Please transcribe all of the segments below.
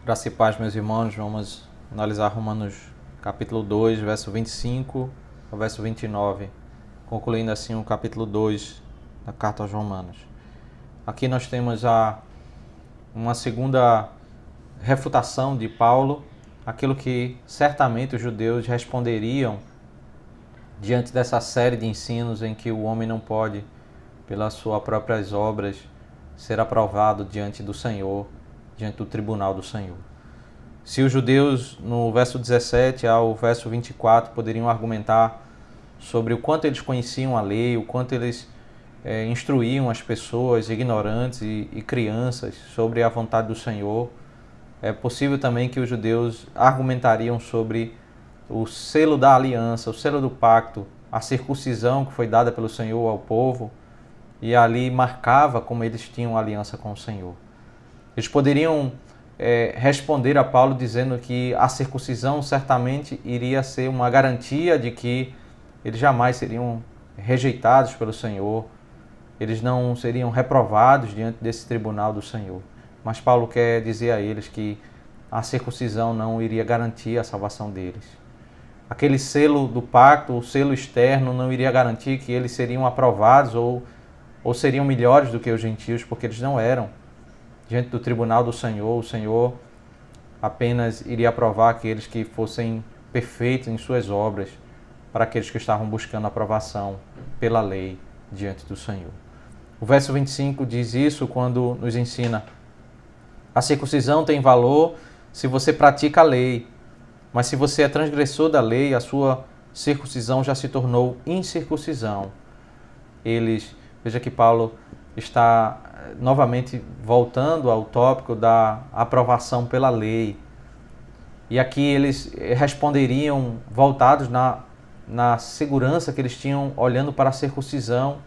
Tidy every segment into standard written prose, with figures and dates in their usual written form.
Graça e paz, meus irmãos. Vamos analisar Romanos capítulo 2, verso 25 ao verso 29, concluindo assim o capítulo 2 da carta aos Romanos. Aqui nós temos uma segunda refutação de Paulo, aquilo que certamente os judeus responderiam diante dessa série de ensinos em que o homem não pode, pelas suas próprias obras, ser aprovado diante do Senhor, diante do tribunal do Senhor. Se os judeus, no verso 17 ao verso 24, poderiam argumentar sobre o quanto eles conheciam a lei, o quanto eles instruíam as pessoas ignorantes e crianças sobre a vontade do Senhor, é possível também que os judeus argumentariam sobre o selo da aliança, o selo do pacto, a circuncisão que foi dada pelo Senhor ao povo, e ali marcava como eles tinham aliança com o Senhor. Eles poderiam responder a Paulo dizendo que a circuncisão certamente iria ser uma garantia de que eles jamais seriam rejeitados pelo Senhor, eles não seriam reprovados diante desse tribunal do Senhor. Mas Paulo quer dizer a eles que a circuncisão não iria garantir a salvação deles. Aquele selo do pacto, o selo externo, não iria garantir que eles seriam aprovados ou seriam melhores do que os gentios, porque eles não eram. Diante do tribunal do Senhor, o Senhor apenas iria aprovar aqueles que fossem perfeitos em suas obras, para aqueles que estavam buscando aprovação pela lei diante do Senhor. O verso 25 diz isso quando nos ensina: a circuncisão tem valor se você pratica a lei, mas se você é transgressor da lei, a sua circuncisão já se tornou incircuncisão. Veja que Paulo está novamente voltando ao tópico da aprovação pela lei. E aqui eles responderiam voltados na segurança que eles tinham olhando para a circuncisão.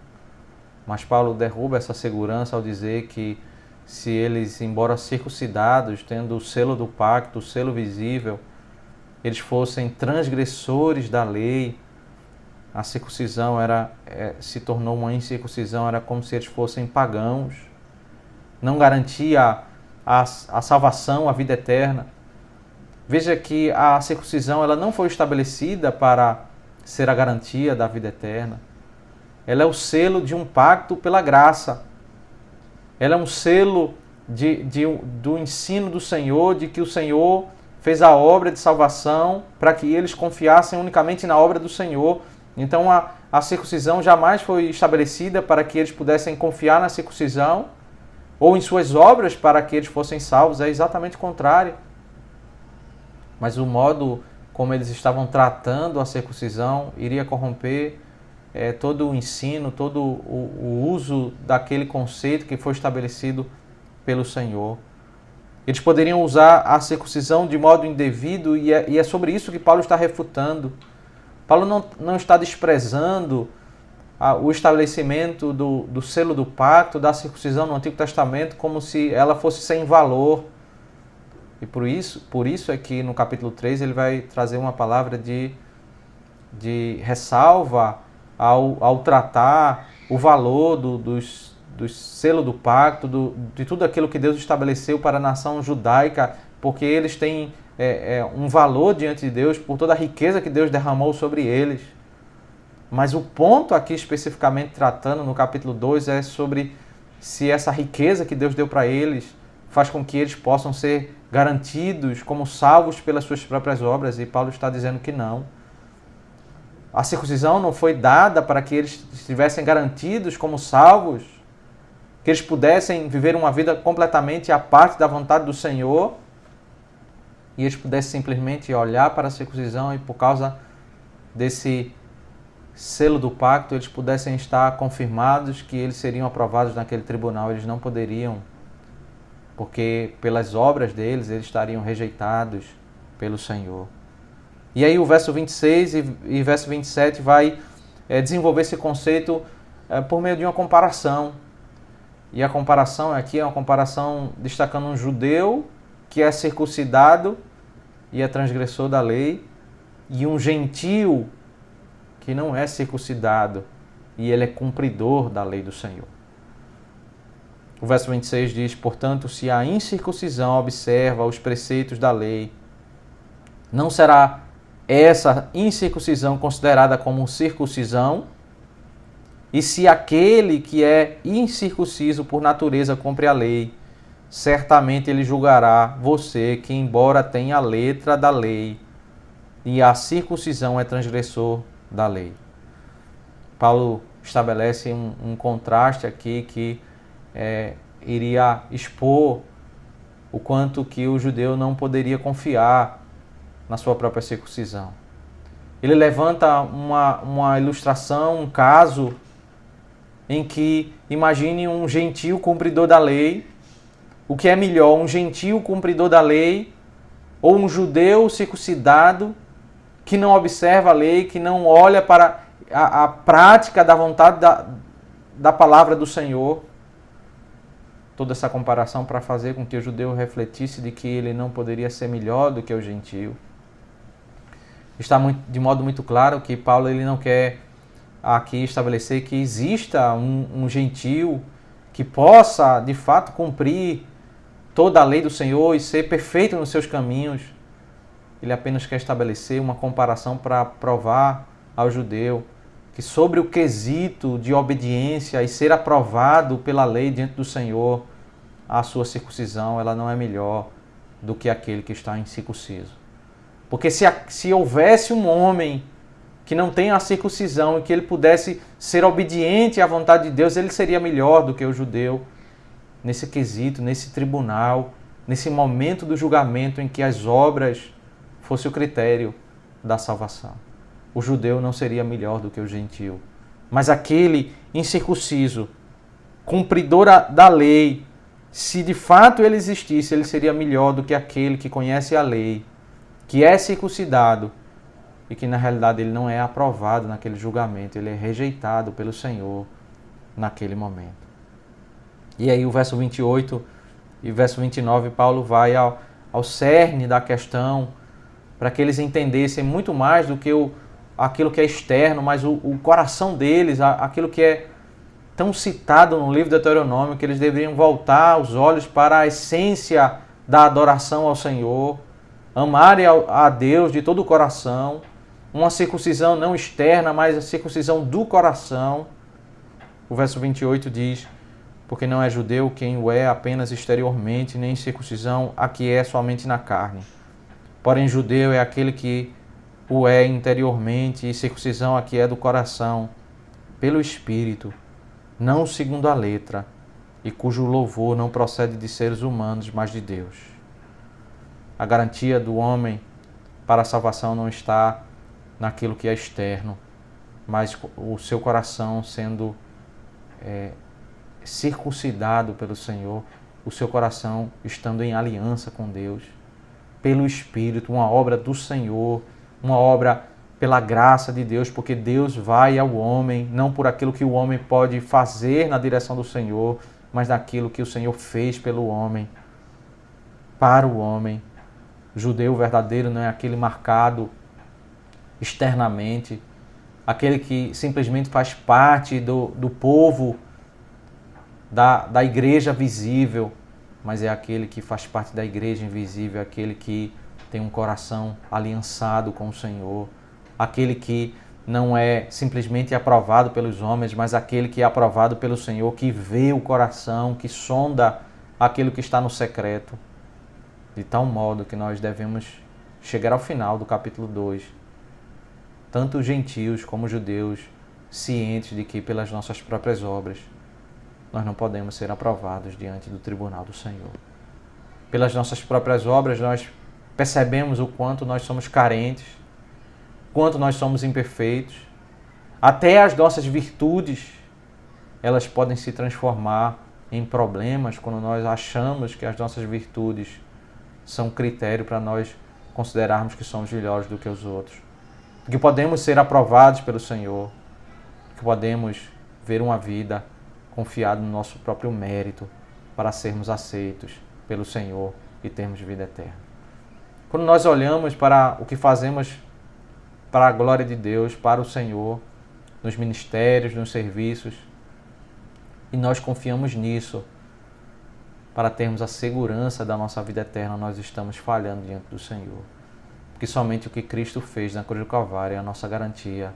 Mas Paulo derruba essa segurança ao dizer que se eles, embora circuncidados, tendo o selo do pacto, o selo visível, eles fossem transgressores da lei, a circuncisão se tornou uma incircuncisão, era como se eles fossem pagãos. Não garantia a salvação, a vida eterna. Veja que a circuncisão ela não foi estabelecida para ser a garantia da vida eterna. Ela é o selo de um pacto pela graça. Ela é um selo do ensino do Senhor, de que o Senhor fez a obra de salvação para que eles confiassem unicamente na obra do Senhor. Então a circuncisão jamais foi estabelecida para que eles pudessem confiar na circuncisão ou em suas obras para que eles fossem salvos. É exatamente o contrário. Mas o modo como eles estavam tratando a circuncisão iria corromper todo o ensino, todo o uso daquele conceito que foi estabelecido pelo Senhor. Eles poderiam usar a circuncisão de modo indevido e é sobre isso que Paulo está refutando. Paulo não está desprezando o estabelecimento do selo do pacto, da circuncisão no Antigo Testamento, como se ela fosse sem valor. E por isso é que no capítulo 3 ele vai trazer uma palavra de ressalva ao tratar o valor do selo do pacto, de tudo aquilo que Deus estabeleceu para a nação judaica, porque eles têm um valor diante de Deus por toda a riqueza que Deus derramou sobre eles. Mas o ponto aqui especificamente tratando no capítulo 2 é sobre se essa riqueza que Deus deu para eles faz com que eles possam ser garantidos como salvos pelas suas próprias obras, e Paulo está dizendo que não. A circuncisão não foi dada para que eles estivessem garantidos como salvos, que eles pudessem viver uma vida completamente à parte da vontade do Senhor, e eles pudessem simplesmente olhar para a circuncisão e por causa desse selo do pacto, eles pudessem estar confirmados que eles seriam aprovados naquele tribunal. Eles não poderiam, porque pelas obras deles, eles estariam rejeitados pelo Senhor. E aí o verso 26 e verso 27 vai desenvolver esse conceito por meio de uma comparação. E a comparação aqui é uma comparação destacando um judeu que é circuncidado e é transgressor da lei, e um gentio que não é circuncidado e ele é cumpridor da lei do Senhor. O verso 26 diz: portanto, se a incircuncisão observa os preceitos da lei, não será essa incircuncisão considerada como circuncisão? E se aquele que é incircunciso por natureza cumpre a lei, certamente ele julgará você que, embora tenha a letra da lei, e a circuncisão é transgressor da lei. Paulo estabelece um contraste aqui que iria expor o quanto que o judeu não poderia confiar na sua própria circuncisão. Ele levanta uma ilustração, um caso em que imagine um gentio cumpridor da lei. O que é melhor, um gentio cumpridor da lei ou um judeu circuncidado que não observa a lei, que não olha para a prática da vontade da palavra do Senhor? Toda essa comparação para fazer com que o judeu refletisse de que ele não poderia ser melhor do que o gentio. Está de modo muito claro que Paulo ele não quer aqui estabelecer que exista um gentio que possa, de fato, cumprir toda a lei do Senhor e ser perfeito nos seus caminhos. Ele apenas quer estabelecer uma comparação para provar ao judeu que sobre o quesito de obediência e ser aprovado pela lei diante do Senhor, a sua circuncisão ela não é melhor do que aquele que está incircunciso. Porque se houvesse um homem que não tem a circuncisão e que ele pudesse ser obediente à vontade de Deus, ele seria melhor do que o judeu nesse quesito, nesse tribunal, nesse momento do julgamento em que as obras fosse o critério da salvação. O judeu não seria melhor do que o gentio. Mas aquele incircunciso, cumpridor da lei, se de fato ele existisse, ele seria melhor do que aquele que conhece a lei, que é circuncidado e que na realidade ele não é aprovado naquele julgamento, ele é rejeitado pelo Senhor naquele momento. E aí o verso 28 e verso 29, Paulo vai ao cerne da questão para que eles entendessem muito mais do que aquilo que é externo, mas o coração deles, aquilo que é tão citado no livro de Deuteronômio, que eles deveriam voltar os olhos para a essência da adoração ao Senhor, amarem a Deus de todo o coração, uma circuncisão não externa, mas a circuncisão do coração. O verso 28 diz: porque não é judeu quem o é apenas exteriormente, nem circuncisão a que é somente na carne. Porém, judeu é aquele que o é interiormente, e circuncisão a que é do coração, pelo Espírito, não segundo a letra, e cujo louvor não procede de seres humanos, mas de Deus. A garantia do homem para a salvação não está naquilo que é externo, mas o seu coração sendo circuncidado pelo Senhor, o seu coração estando em aliança com Deus, pelo Espírito, uma obra do Senhor, uma obra pela graça de Deus, porque Deus vai ao homem, não por aquilo que o homem pode fazer na direção do Senhor, mas naquilo que o Senhor fez pelo homem, para o homem. O judeu verdadeiro não é aquele marcado externamente, aquele que simplesmente faz parte do povo, da igreja visível, mas é aquele que faz parte da igreja invisível, aquele que tem um coração aliançado com o Senhor, aquele que não é simplesmente aprovado pelos homens, mas aquele que é aprovado pelo Senhor, que vê o coração, que sonda aquilo que está no secreto, de tal modo que nós devemos chegar ao final do capítulo 2, tanto os gentios como os judeus, cientes de que pelas nossas próprias obras nós não podemos ser aprovados diante do tribunal do Senhor. Pelas nossas próprias obras nós percebemos o quanto nós somos carentes, quanto nós somos imperfeitos. Até as nossas virtudes, elas podem se transformar em problemas quando nós achamos que as nossas virtudes são critério para nós considerarmos que somos melhores do que os outros. Que podemos ser aprovados pelo Senhor, que podemos ver uma vida confiada no nosso próprio mérito para sermos aceitos pelo Senhor e termos vida eterna. Quando nós olhamos para o que fazemos para a glória de Deus, para o Senhor, nos ministérios, nos serviços, e nós confiamos nisso, para termos a segurança da nossa vida eterna, nós estamos falhando diante do Senhor. Porque somente o que Cristo fez na cruz do Calvário é a nossa garantia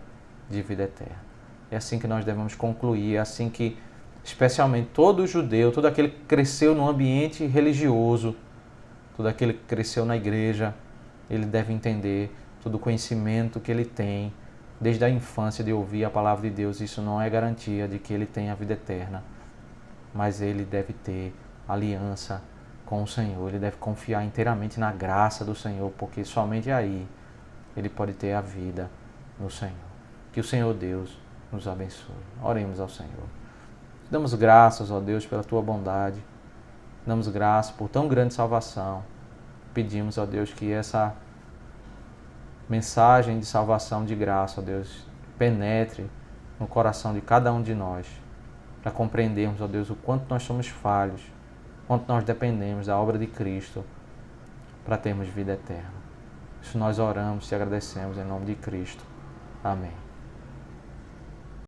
de vida eterna. É assim que nós devemos concluir, é assim que, especialmente todo judeu, todo aquele que cresceu num ambiente religioso, todo aquele que cresceu na igreja, ele deve entender todo o conhecimento que ele tem desde a infância de ouvir a palavra de Deus. Isso não é garantia de que ele tenha a vida eterna, mas ele deve ter aliança com o Senhor, ele deve confiar inteiramente na graça do Senhor, porque somente aí ele pode ter a vida no Senhor. Que o Senhor Deus nos abençoe. Oremos ao Senhor. Damos graças, ó Deus, pela tua bondade. Damos graças por tão grande salvação. Pedimos, ó Deus, que essa mensagem de salvação, de graça, ó Deus, penetre no coração de cada um de nós, para compreendermos, ó Deus, o quanto nós somos falhos, o quanto nós dependemos da obra de Cristo para termos vida eterna. Isso nós oramos e agradecemos em nome de Cristo. Amém.